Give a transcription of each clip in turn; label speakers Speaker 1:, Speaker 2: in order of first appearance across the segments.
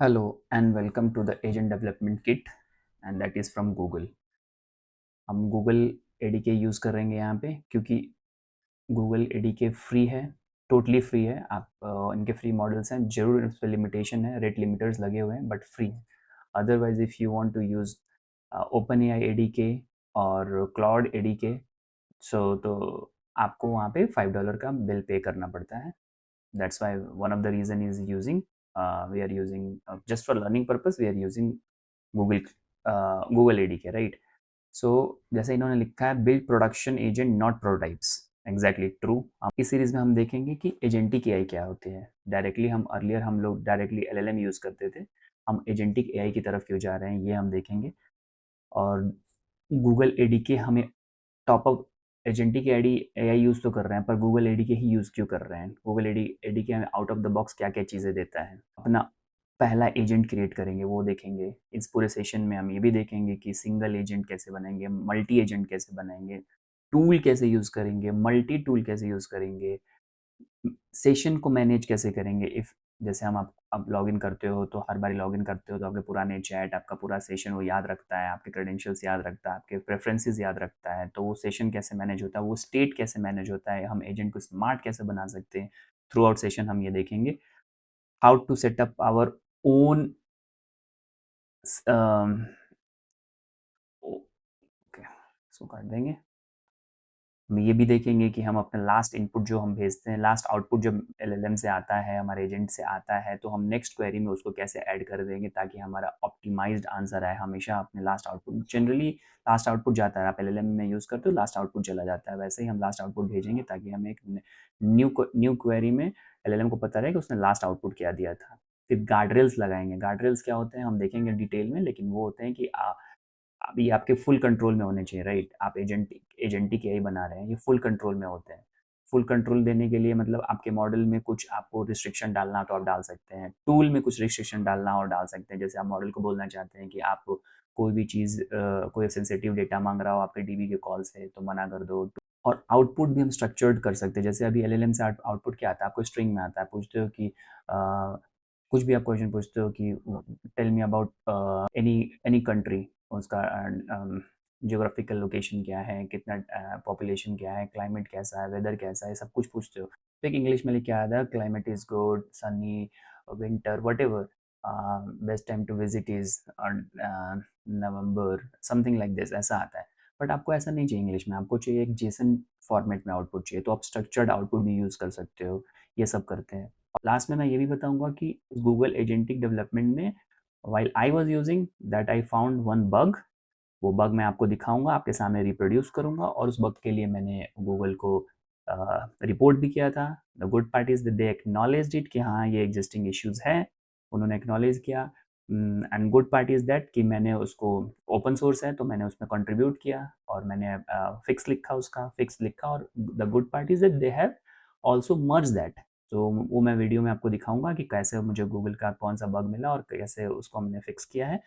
Speaker 1: Hello and welcome to the Agent Development Kit and that is from Google। हम Google ADK use करेंगे यहाँ पे क्योंकि Google ADK free है, totally free है। आप इनके फ्री मॉडल्स हैं, ज़रूर इस पर लिमिटेशन है, रेट लिमिटर्स लगे हुए हैं बट फ्री है। Otherwise if you want to use OpenAI ADK और Claude ADK तो आपको वहाँ पे $5 का बिल पे करना पड़ता है। That's why one of the reason is using we are using just for learning purpose we are using Google Google ADK, right? So जैसे इन्होंने लिखा है build production agent not prototypes, exactly true. इस series में हम देखेंगे कि agentic AI क्या होते हैं। डायरेक्टली हम लोग डायरेक्टली एलएलएम यूज़ करते थे, हम एजेंटिक एआई की तरफ क्यों जा रहे हैं ये हम देखेंगे। और गूगल एडीके हमें top up agentic AD AI use तो कर रहे हैं पर गूगल एडीके ही यूज़ क्यों कर रहे हैं। गूगल एडीके हमें आउट ऑफ द बॉक्स क्या क्या चीज़ें देता है। अपना पहला एजेंट क्रिएट करेंगे वो देखेंगे। इस पूरे सेशन में हम ये भी देखेंगे कि सिंगल एजेंट कैसे बनाएंगे, मल्टी एजेंट कैसे बनाएंगे, टूल कैसे यूज़ करेंगे, मल्टी टूल कैसे यूज़ करेंगे, सेशन को मैनेज कैसे करेंगे। इफ़ जैसे आप लॉगिन करते हो तो हर बारी लॉगिन करते हो तो आपके पुराने चैट, आपका पूरा सेशन वो याद रखता है, आपके क्रेडेंशियल्स याद रखता है, आपके प्रेफरेंसेस याद रखता है। तो वो सेशन कैसे मैनेज होता है, वो स्टेट कैसे मैनेज होता है, हम एजेंट को स्मार्ट कैसे बना सकते हैं। थ्रू आउट सेशन हम ये देखेंगे how to set up our own. Okay, इसको काट देंगे। हम ये भी देखेंगे कि हम अपना लास्ट इनपुट जो हम भेजते हैं, लास्ट आउटपुट जब एलएलएम से आता है, हमारे एजेंट से आता है, तो हम नेक्स्ट क्वेरी में उसको कैसे ऐड कर देंगे ताकि हमारा ऑप्टिमाइज्ड आंसर आए। हमेशा अपने last output, generally last output जाता है, आप एलएलएम में यूज़ करते हो लास्ट आउटपुट चला जाता है, वैसे ही हम लास्ट आउटपुट भेजेंगे ताकि हमें एक न्यू क्वेरी में एलएलएम को पता रहे कि उसने लास्ट आउटपुट क्या दिया था। फिर गार्डरेल्स लगाएंगे। गार्डरेल्स क्या होते हैं हम देखेंगे डिटेल में, लेकिन वो होते हैं कि अभी आपके फुल कंट्रोल में होने चाहिए, राइट? आप एजेंटिक एआई बना रहे हैं, ये फुल कंट्रोल में होते हैं। फुल कंट्रोल देने के लिए मतलब आपके मॉडल में कुछ आपको रिस्ट्रिक्शन डालना तो आप डाल सकते हैं, टूल में कुछ रिस्ट्रिक्शन डालना और डाल सकते हैं। जैसे आप मॉडल को बोलना चाहते हैं कि आप कोई भी चीज़ कोई सेंसिटिव डेटा मांग रहा हो आपके डीबी के कॉल से तो मना कर दो। और आउटपुट भी हम स्ट्रक्चर्ड कर सकते हैं। जैसे अभी एलएलएम से आउटपुट क्या आता है, आपको स्ट्रिंग में आता है। पूछते हो कि कुछ भी आप क्वेश्चन पूछते हो कि tell me about any any country, उसका जियोग्राफिकल लोकेशन क्या है, कितना पॉपुलेशन क्या है, क्लाइमेट कैसा है, वेदर कैसा है, सब कुछ पूछते हो। तो एक इंग्लिश में लिख के आता है climate is good, sunny, winter, whatever, best time to visit is November, something like this, ऐसा आता है। बट आपको ऐसा नहीं चाहिए इंग्लिश में, आपको चाहिए एक जेसन फॉर्मेट में आउटपुट चाहिए, तो आप स्ट्रक्चर्ड आउटपुट भी यूज़ कर सकते हो। ये सब करते हैं। लास्ट में मैं ये भी बताऊंगा कि गूगल एजेंटिक डेवलपमेंट में while I was using that I found one bug। वो बग मैं आपको दिखाऊंगा, आपके सामने रिप्रोड्यूस करूंगा और उस बग के लिए मैंने गूगल को रिपोर्ट भी किया था। The good part is they acknowledged it कि हाँ ये एग्जिस्टिंग इश्यूज है, उन्होंने एक्नॉलेज किया। And good part is that कि मैंने उसको, ओपन सोर्स है तो मैंने उसमें कंट्रीब्यूट किया और मैंने फिक्स लिखा, उसका फिक्स लिखा। और the good part is that they have also merge that. तो वो मैं वीडियो में आपको दिखाऊंगा कि कैसे मुझे गूगल का कौन सा बग मिला और कैसे उसको हमने फिक्स किया है।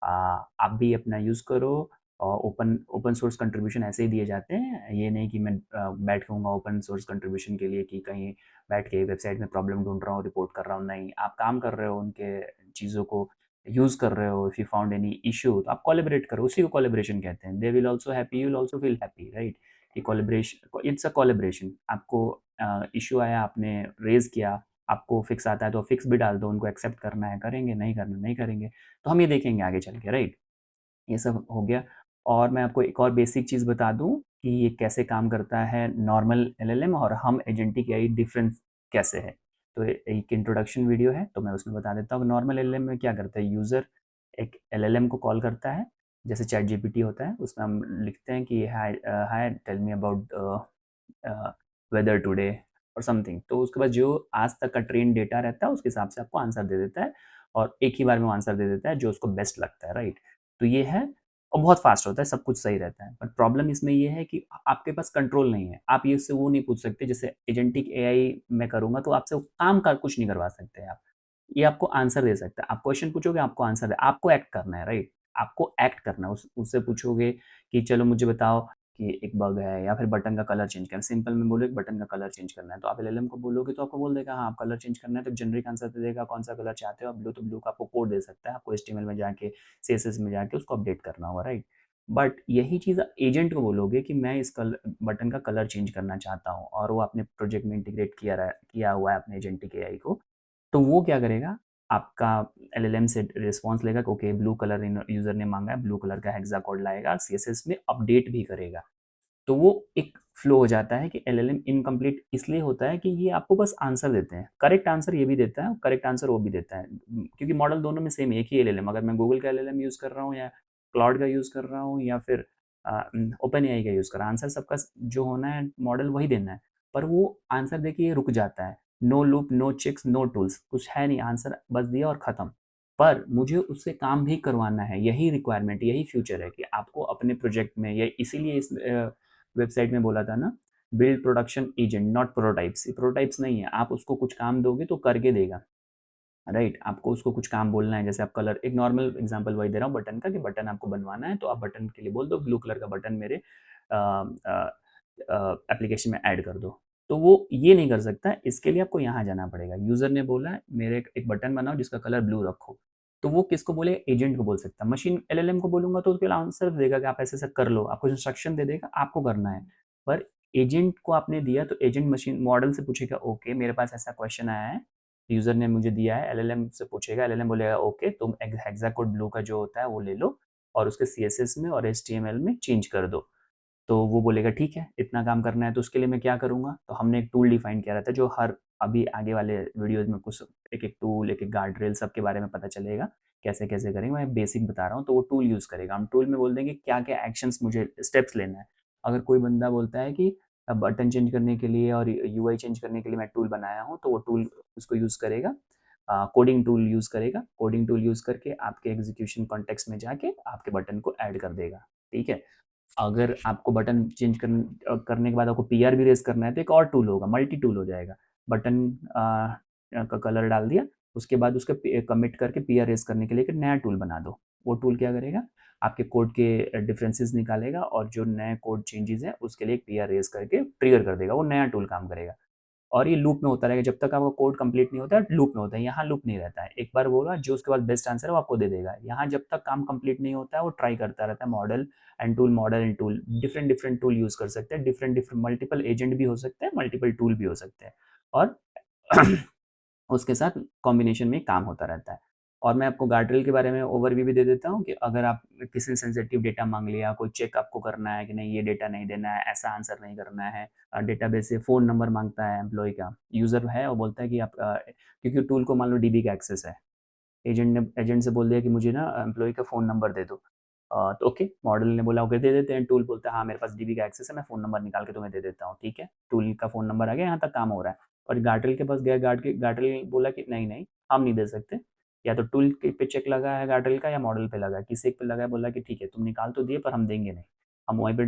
Speaker 1: आप भी अपना यूज़ करो। और ओपन ओपन सोर्स कंट्रीब्यूशन ऐसे ही दिए जाते हैं, ये नहीं कि मैं बैठ कहूँगा ओपन सोर्स कंट्रीब्यूशन के लिए कि कहीं बैठ के वेबसाइट में प्रॉब्लम ढूंढ रहा हूँ, रिपोर्ट कर रहा हूँ। नहीं, आप काम कर रहे हो, उनके चीज़ों को यूज़ कर रहे हो। If you found any issue तो आप कोलैबोरेट करो, उसी को कोलैबोरेशन कहते हैं। They will also happy, you will also feel happy, right? कि कोलैबोरेशन, इट्स अ कोलैबोरेशन। आपको इशू आया, आपने रेज़ किया, आपको फिक्स आता है तो फिक्स भी डाल दो, उनको एक्सेप्ट करना है करेंगे, नहीं करना नहीं करेंगे। तो हम ये देखेंगे आगे चल के, राइट? ये सब हो गया। और मैं आपको एक और बेसिक चीज़ बता दूँ कि ये कैसे काम करता है नॉर्मल एलएलएम और हम एजेंटिक एआई, डिफरेंस कैसे है। तो एक इंट्रोडक्शन वीडियो है तो मैं उसमें बता देता हूँ। नॉर्मल एलएलएम में क्या करता है, यूज़र एक एलएलएम को कॉल करता है, जैसे चैट जीपीटी होता है, उसमें हम लिखते हैं कि hi hi tell me about weather today और समथिंग। तो उसके बाद जो आज तक का ट्रेन डेटा रहता है उसके हिसाब से आपको आंसर दे देता है और एक ही बार में वो आंसर दे देता है जो उसको बेस्ट लगता है, राइट? तो ये है, और बहुत फास्ट होता है, सब कुछ सही रहता है। बट प्रॉब्लम इसमें ये है कि आपके पास कंट्रोल नहीं है। आप ये उससे वो नहीं पूछ सकते, जैसे एजेंटिक एआई मैं करूँगा तो आपसे काम का कुछ नहीं करवा सकते आप। ये आपको आंसर दे सकता है। आप क्वेश्चन पूछोगे, आपको आंसर दे, आपको एक्ट करना है, राइट? आपको एक्ट करना है। उससे पूछोगे कि चलो मुझे बताओ कि एक बग है या फिर बटन का कलर चेंज करना है। सिंपल में बोलो एक बटन का कलर चेंज करना है, तो आप एलएलएम को बोलोगे तो आपको बोल देगा हाँ, आप कलर चेंज करना है, तो जेनरिक आंसर दे देगा कौन सा कलर चाहते हो आप। ब्लू तो ब्लू का आपको कोड दे सकता है, आपको एचटीएमएल में जाके सीएसएस में जाके उसको अपडेट करना होगा, राइट। बट यही चीज़ एजेंट को बोलोगे कि मैं इस बटन का कलर चेंज करना चाहता हूँ, और वो आपने प्रोजेक्ट में इंटीग्रेट किया हुआ है अपने एजेंटिक एआई को, तो वो क्या करेगा, आपका एलएलएम से रिस्पॉन्स लेगा कि ओके ब्लू कलर यूजर ने मांगा है, ब्लू कलर का हेक्सा कोड लाएगा, सीएसएस में अपडेट भी करेगा। तो वो एक फ्लो हो जाता है कि एलएलएम इनकम्प्लीट इसलिए होता है कि ये आपको बस आंसर देते हैं, करेक्ट आंसर ये भी देता है, करेक्ट आंसर वो भी देता है, क्योंकि मॉडल दोनों में सेम एक ही एलएलएम, अगर मैं गूगल का एलएलएम यूज़ कर रहा हूँ या क्लाउड का यूज़ कर रहा हूँ या फिर ओपन एआई का यूज़ कर रहा हूँ, आंसर सबका जो होना है मॉडल वही देना है, पर वो आंसर देके ये रुक जाता है, no loop, no checks, no tools, कुछ है नहीं, आंसर बस दिया और ख़त्म। पर मुझे उससे काम भी करवाना है, यही रिक्वायरमेंट, यही फ्यूचर है कि आपको अपने प्रोजेक्ट में, या इसीलिए इस वेबसाइट में बोला था ना, build production agent not prototypes. ये प्रोटोटाइप्स नहीं है, आप उसको कुछ काम दोगे तो करके देगा, राइट। आपको उसको कुछ काम बोलना है, जैसे आप कलर, एक नॉर्मल एग्जांपल वही दे रहा हूँ बटन का, कि बटन आपको बनवाना है तो आप बटन के लिए बोल दो ब्लू कलर का बटन मेरे एप्लीकेशन में ऐड कर दो, तो वो ये नहीं कर सकता, इसके लिए आपको यहाँ जाना पड़ेगा। यूजर ने बोला है मेरे एक बटन बनाओ जिसका कलर ब्लू रखो, तो वो किसको बोले, एजेंट को बोल सकता है। मशीन एलएलएम को बोलूंगा तो उसके लिए आंसर देगा कि आप ऐसे ऐसे कर लो, आपको इंस्ट्रक्शन दे देगा, आपको करना है। पर एजेंट को आपने दिया तो एजेंट मशीन मॉडल से पूछेगा ओके मेरे पास ऐसा क्वेश्चन आया है, यूजर ने मुझे दिया है, एलएलएम से पूछेगा, एलएलएम बोलेगा ओके तुम हेक्सा कोड ब्लू का जो होता है वो ले लो और उसके सीएसएस में और एचटीएमएल में चेंज कर दो। तो वो बोलेगा ठीक है, इतना काम करना है तो उसके लिए मैं क्या करूँगा, तो हमने एक टूल डिफाइन किया रहता है, जो हर अभी आगे वाले वीडियोज़ में कुछ एक एक टूल, एक एक गार्ड रेल सबके बारे में पता चलेगा, कैसे कैसे करेंगे, मैं बेसिक बता रहा हूँ। तो वो टूल यूज़ करेगा, हम टूल में बोल देंगे क्या क्या एक्शंस मुझे स्टेप्स लेना है। अगर कोई बंदा बोलता है कि बटन चेंज करने के लिए और यूआई चेंज करने के लिए मैं टूल बनाया हूँ, तो वो टूल उसको यूज़ करेगा, कोडिंग टूल यूज़ करेगा, कोडिंग टूल यूज़ करके आपके एग्जीक्यूशन कॉन्टेक्स्ट में जाके आपके बटन को ऐड कर देगा, ठीक है। अगर आपको बटन चेंज करने के बाद आपको पीआर भी रेज करना है तो एक और टूल होगा, मल्टी टूल हो जाएगा। बटन का कलर डाल दिया, उसके बाद उसके कमिट करके पीआर रेज करने के लिए एक नया टूल बना दो। वो टूल क्या करेगा, आपके कोड के डिफरेंसेस निकालेगा और जो नए कोड चेंजेस हैं उसके लिए एक पीआर रेज करके ट्रिगर कर देगा, वो नया टूल काम करेगा। और ये लूप में होता रहेगा जब तक आपका कोड कंप्लीट नहीं होता है, लूप में होता है। यहाँ लूप नहीं रहता है, एक बार बोला जो उसके बाद बेस्ट आंसर है वो आपको दे देगा। यहाँ जब तक काम कंप्लीट नहीं होता है वो ट्राई करता रहता है, model and tool, different different tool use कर सकते हैं, डिफरेंट डिफरेंट मल्टीपल एजेंट भी हो सकते हैं, मल्टीपल टूल भी हो सकते हैं, और उसके साथ कॉम्बिनेशन में काम होता रहता है। और मैं आपको गार्डरेल के बारे में ओवरव्यू भी दे देता हूँ कि अगर आप किसी ने सेंसिटिव डेटा मांग लिया, कोई चेक आपको करना है कि नहीं ये डेटा नहीं देना है, ऐसा आंसर नहीं करना है, डेटाबेस से फ़ोन नंबर मांगता है एम्प्लॉय का, यूज़र है और बोलता है कि आप क्योंकि टूल को मान लो डीबी का एक्सेस है, एजेंट से बोल दिया कि मुझे ना एम्प्लॉय का फ़ोन नंबर दे दो, तो ओके मॉडल ने बोला ओके दे देते हैं, टूल बोलता है हाँ मेरे पास डीबी का एक्सेस है, मैं फ़ोन नंबर निकाल के तुम्हें दे देता हूँ, ठीक है, टूल का फ़ोन नंबर आ गया, यहाँ तक काम हो रहा है। और गार्डरेल के पास गया, गार्डरेल बोला कि नहीं नहीं हम नहीं दे सकते, या तो टूल पे चेक लगा है गार्डरेल का या मॉडल पे लगा है, किसी एक पे लगा है, बोला कि ठीक है तुम निकाल तो दिए पर हम देंगे नहीं, हम वहीं पे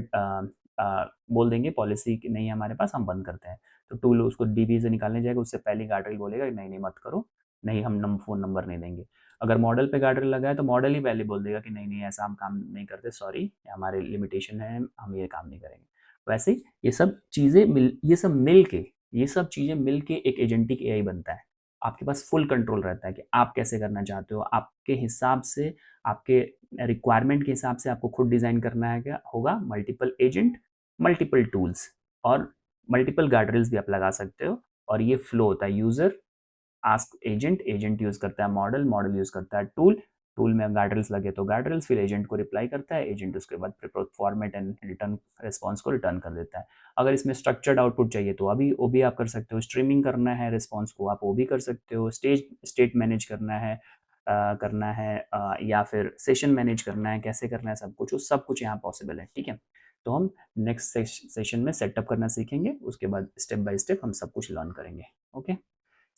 Speaker 1: बोल देंगे पॉलिसी कि नहीं है हमारे पास, हम बंद करते हैं। तो टूल उसको डीबी से निकालने जाएगा, उससे पहले गार्डरेल बोलेगा नहीं नहीं मत करो, नहीं हम फ़ोन नंबर नहीं देंगे। अगर मॉडल पे गार्डरेल लगा है तो मॉडल ही पहले बोल देगा कि नहीं नहीं ऐसा हम काम नहीं करते, सॉरी हमारे लिमिटेशन है, हम ये काम नहीं करेंगे। वैसे ही ये सब चीज़ें मिल के एक एजेंटिक एआई बनता है। आपके पास फुल कंट्रोल रहता है कि आप कैसे करना चाहते हो, आपके हिसाब से, आपके रिक्वायरमेंट के हिसाब से आपको खुद डिज़ाइन करना है, क्या होगा, मल्टीपल एजेंट, मल्टीपल टूल्स और मल्टीपल गार्डरेल्स भी आप लगा सकते हो। और ये फ्लो होता है, user ask agent, agent use करता है मॉडल, मॉडल यूज करता है टूल, टूल में गार्डरेल्स लगे तो गार्डरेल्स, फिर एजेंट को रिप्लाई करता है, एजेंट उसके बाद फॉर्मेट एंड रिटर्न रिस्पॉन्स को रिटर्न कर देता है। अगर इसमें स्ट्रक्चर्ड आउटपुट चाहिए तो अभी वो भी आप कर सकते हो, स्ट्रीमिंग करना है रिस्पॉन्स को आप वो भी कर सकते हो, स्टेट मैनेज करना है या फिर सेशन मैनेज करना है, कैसे करना है सब कुछ, वो सब कुछ यहाँ पॉसिबल है, ठीक है। तो हम नेक्स्ट सेशन में सेटअप करना सीखेंगे, उसके बाद स्टेप बाय स्टेप हम सब कुछ लर्न करेंगे। Okay,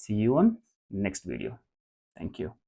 Speaker 1: see you on next video. Thank you.